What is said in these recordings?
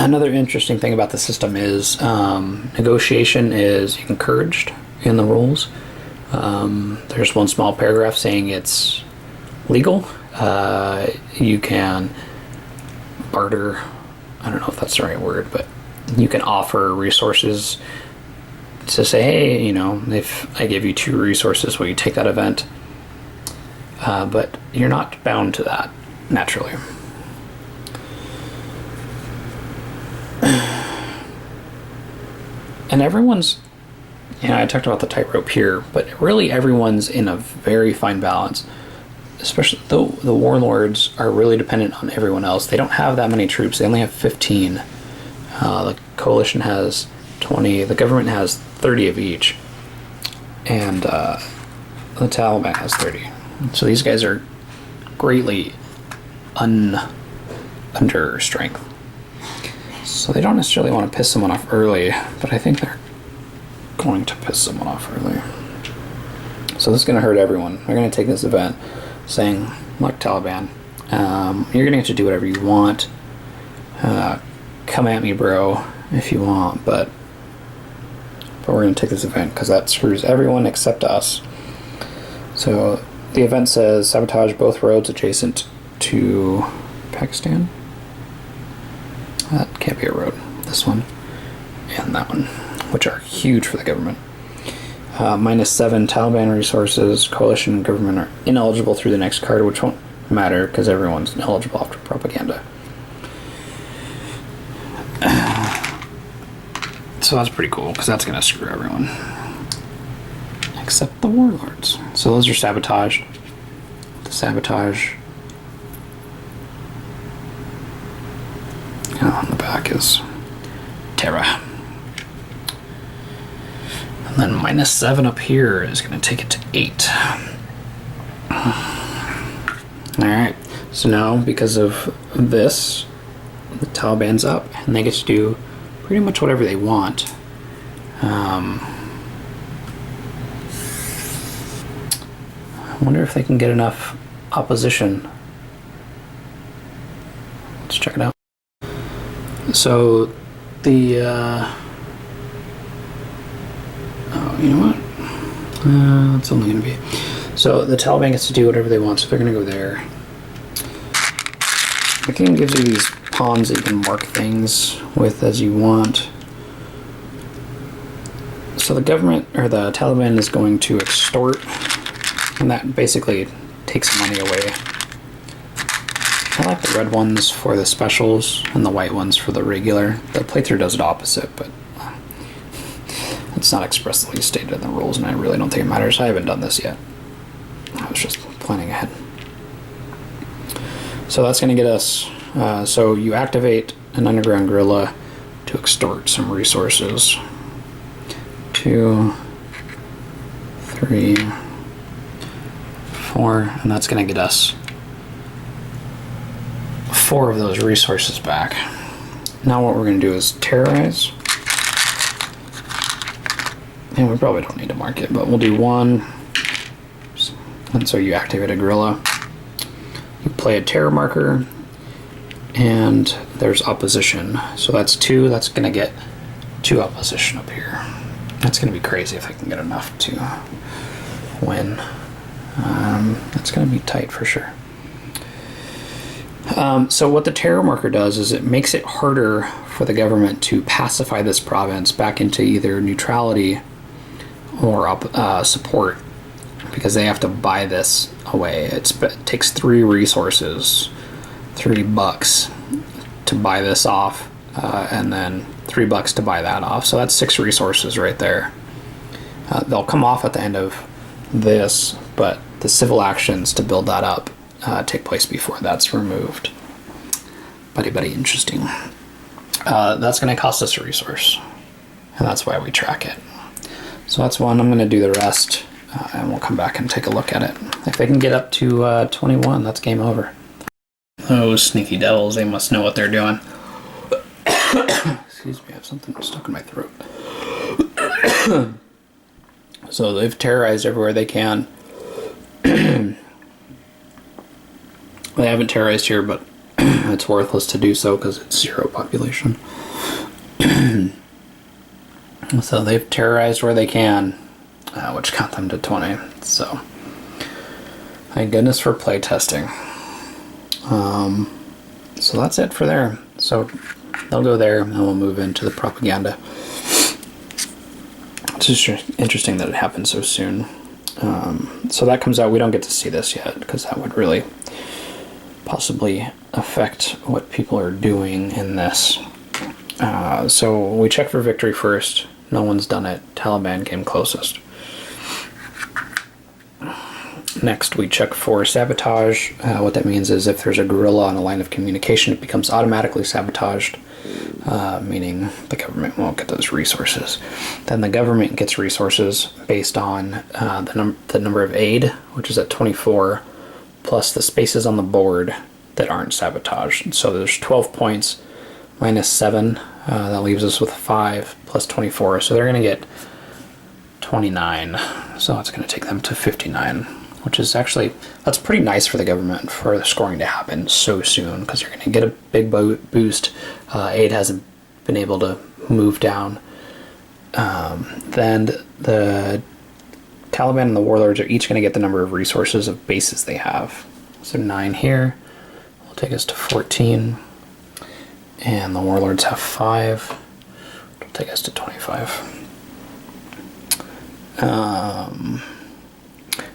Another interesting thing about the system is negotiation is encouraged in the rules. There's one small paragraph saying it's legal. You can barter, I don't know if that's the right word, but you can offer resources to say, hey, you know, if I give you 2 resources, will you take that event? But you're not bound to that, naturally. And everyone's, you know, I talked about the tightrope here, but really everyone's in a very fine balance. Especially the warlords are really dependent on everyone else. They don't have that many troops. They only have 15. The coalition has 20. The government has 30 of each. And the Taliban has 30. So these guys are greatly under strength. So they don't necessarily want to piss someone off early, but I think they're going to piss someone off early. So this is going to hurt everyone. They're going to take this event saying, look, Taliban, you're going to get to do whatever you want. Come at me, bro, if you want, but we're going to take this event because that screws everyone except us. So the event says sabotage both roads adjacent to Pakistan. That can't be a road. This one and that one, which are huge for the government. -7 Taliban resources. Coalition and government are ineligible through the next card, which won't matter because everyone's ineligible after propaganda. So that's pretty cool because that's going to screw everyone. Except the warlords. So those are sabotaged. The sabotage. And on the back is Terra. And then -7 up here is going to take it to 8. Alright, so now because of this, the Taliban's up and they get to do pretty much whatever they want. I wonder if they can get enough opposition. Let's check it out. So the oh, you know what? It's only going to be, so the Taliban gets to do whatever they want, so they're going to go there. The game gives you these pawns that you can mark things with as you want. So the government, or the Taliban, is going to extort, and that basically takes money away. I like the red ones for the specials and the white ones for the regular. The playthrough does it opposite, but it's not expressly stated in the rules, and I really don't think it matters. I haven't done this yet. I was just planning ahead. So that's going to get us, so you activate an underground guerrilla to extort some resources. 2, 3, 4, and that's going to get us 4 of those resources back. Now what we're going to do is terrorize. And we probably don't need to mark it, but we'll do 1. And so you activate a guerrilla. You play a terror marker, and there's opposition. So that's 2. That's going to get 2 opposition up here. That's going to be crazy if I can get enough to win. That's going to be tight for sure. So what the terror marker does is it makes it harder for the government to pacify this province back into either neutrality or support, because they have to buy this away. It takes 3 resources, $3 to buy this off, and then $3 to buy that off. So that's 6 resources right there. They'll come off at the end of this, but the civil actions to build that up take place before that's removed. Buddy, interesting. That's going to cost us a resource, and that's why we track it. So that's 1. I'm going to do the rest, and we'll come back and take a look at it. If they can get up to 21, that's game over. Those sneaky devils, they must know what they're doing. Excuse me, I have something stuck in my throat. So they've terrorized everywhere they can. They haven't terrorized here, but it's worthless to do so because it's zero population. So they've terrorized where they can, which got them to 20. So thank goodness for playtesting. So that's it for there. So they'll go there and we'll move into the propaganda. It's just interesting that it happened so soon. So that comes out. We don't get to see this yet because that would really possibly affect what people are doing in this. So we check for victory first. No one's done it. Taliban came closest. Next, we check for sabotage. What that means is if there's a guerrilla on a line of communication, it becomes automatically sabotaged, meaning the government won't get those resources. Then the government gets resources based on the number of aid, which is at 24, plus the spaces on the board that aren't sabotaged. So there's 12 points minus 7. That leaves us with 5 plus 24. So they're going to get 29. So it's going to take them to 59, which is actually, that's pretty nice for the government for the scoring to happen so soon, because you're going to get a big boost. Aid hasn't been able to move down. Then the Taliban and the warlords are each going to get the number of resources of bases they have. So 9 here will take us to 14. And the warlords have 5. It'll take us to 25.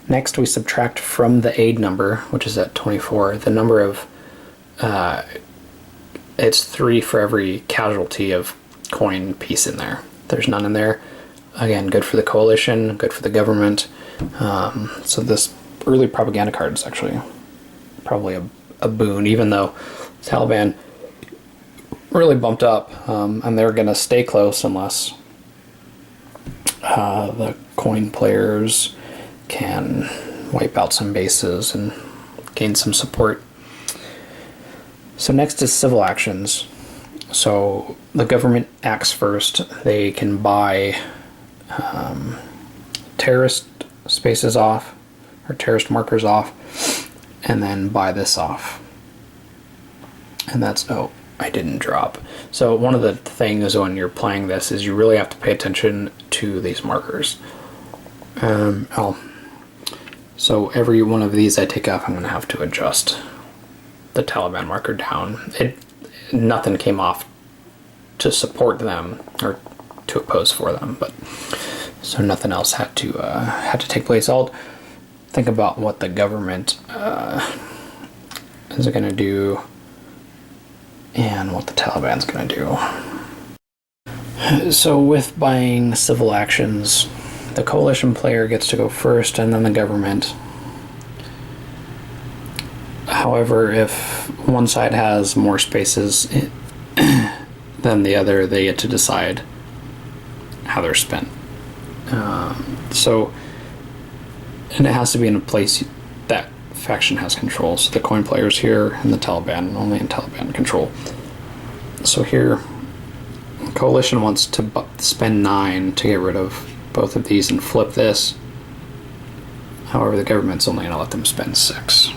Next, we subtract from the aid number, which is at 24, the number of, it's 3 for every casualty of coin piece in there. There's none in there. Again, good for the coalition, good for the government. So this early propaganda card is actually probably a boon, even though Taliban really bumped up, and they're going to stay close unless the coin players can wipe out some bases and gain some support. So next is civil actions. So the government acts first. They can buy terrorist spaces off, or terrorist markers off, and then buy this off. And that's, oh, I didn't drop. So one of the things when you're playing this is you really have to pay attention to these markers. So every one of these I take off, I'm going to have to adjust the Taliban marker down. Nothing came off to support them or to oppose for them, but so nothing else had to take place. I'll think about what the government is going to do and what the Taliban's going to do. So with buying civil actions, the coalition player gets to go first and then the government. However, if one side has more spaces than the other, they get to decide how they're spent. And it has to be in a place that faction has control. So the coin players here and the Taliban, only in Taliban control. So here, coalition wants to spend 9 to get rid of both of these and flip this. However, the government's only going to let them spend 6.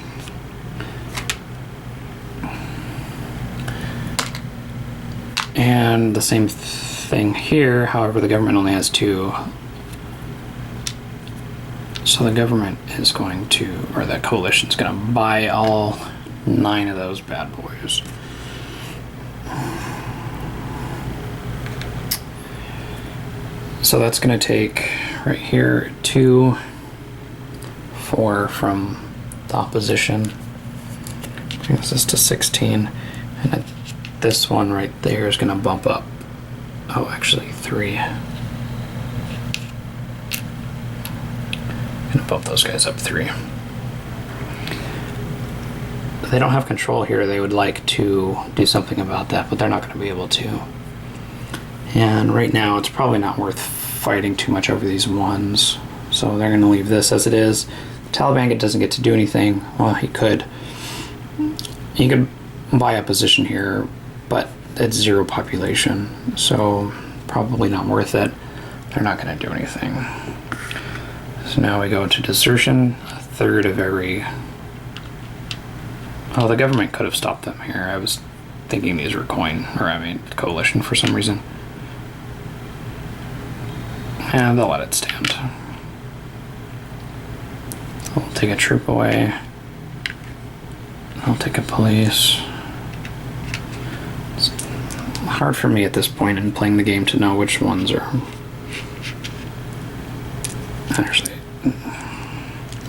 And the same thing here, however, the government only has 2. So the government is going to, or the coalition's going to buy all 9 of those bad boys. So that's going to take, right here, 2, 4 from the opposition. Brings us to 16. And this one right there is going to bump up. Oh, actually, 3. Gonna bump those guys up 3. They don't have control here. They would like to do something about that, but they're not going to be able to. And right now, it's probably not worth fighting too much over these ones. So they're going to leave this as it is. The Taliban doesn't get to do anything. Well, he could. He could buy a position here, but it's 0 population. So probably not worth it. They're not going to do anything. So now we go to desertion, 1/3 of every Oh, the government could have stopped them here. I was thinking these were coalition for some reason. Yeah, they'll let it stand. I'll take a troop away. I'll take a police. It's hard for me at this point in playing the game to know which ones are... Actually,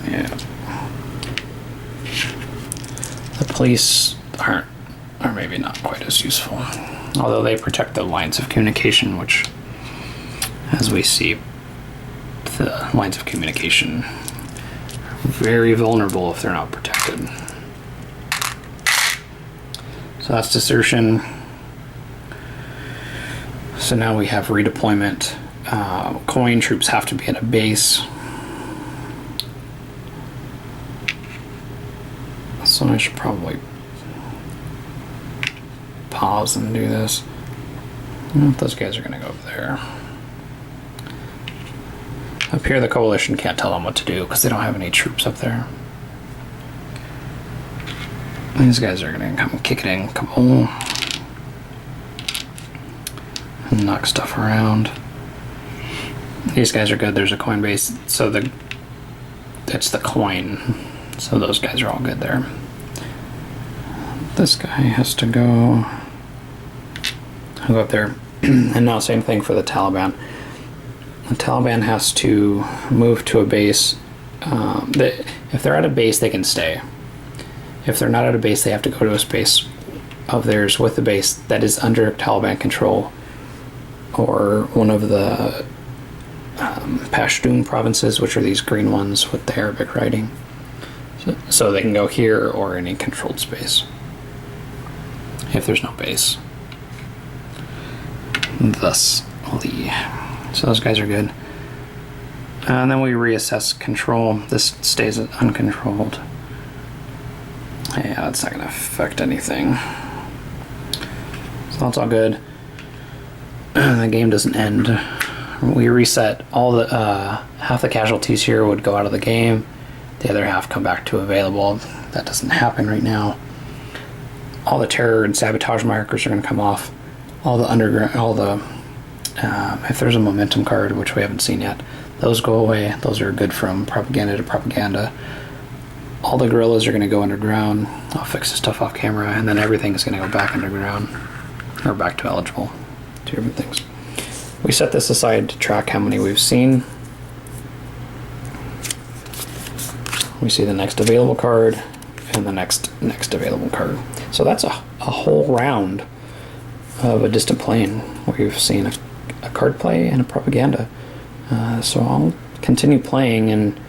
yeah. The police are maybe not quite as useful. Although they protect the lines of communication, which, as we see, the lines of communication are very vulnerable if they're not protected. So that's desertion. So now we have redeployment. Coin troops have to be at a base. So I should probably pause and do this. I don't know if those guys are going to go over there. Up here, the coalition can't tell them what to do because they don't have any troops up there. These guys are going to come kick it in, come on, and knock stuff around. These guys are good. There's a coin base, so it's the coin. So those guys are all good there. This guy has to go. I'll go up there. And now same thing for the Taliban. The Taliban has to move to a base. If they're at a base, they can stay. If they're not at a base, they have to go to a space of theirs with the base that is under Taliban control, or one of the Pashtun provinces, which are these green ones with the Arabic writing. So they can go here or any controlled space if there's no base. Thus, so those guys are good. And then we reassess control. This stays uncontrolled. Yeah, that's not going to affect anything. So that's all good. The game doesn't end. We reset all the half the casualties here would go out of the game. The other half come back to available. That doesn't happen right now. All the terror and sabotage markers are going to come off. All the underground, if there's a momentum card, which we haven't seen yet, those go away. Those are good from propaganda to propaganda. All the guerrillas are going to go underground. I'll fix the stuff off camera, and then everything's going to go back underground, or back to eligible. Two different things. We set this aside to track how many we've seen. We see the next available card and the next available card. So that's a whole round of a distant plane. We've seen a card play and a propaganda. So I'll continue playing and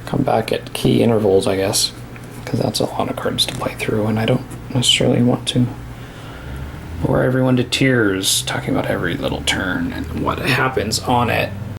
come back at key intervals, I guess, because that's a lot of cards to play through, and I don't necessarily want to bore everyone to tears talking about every little turn and what happens on it.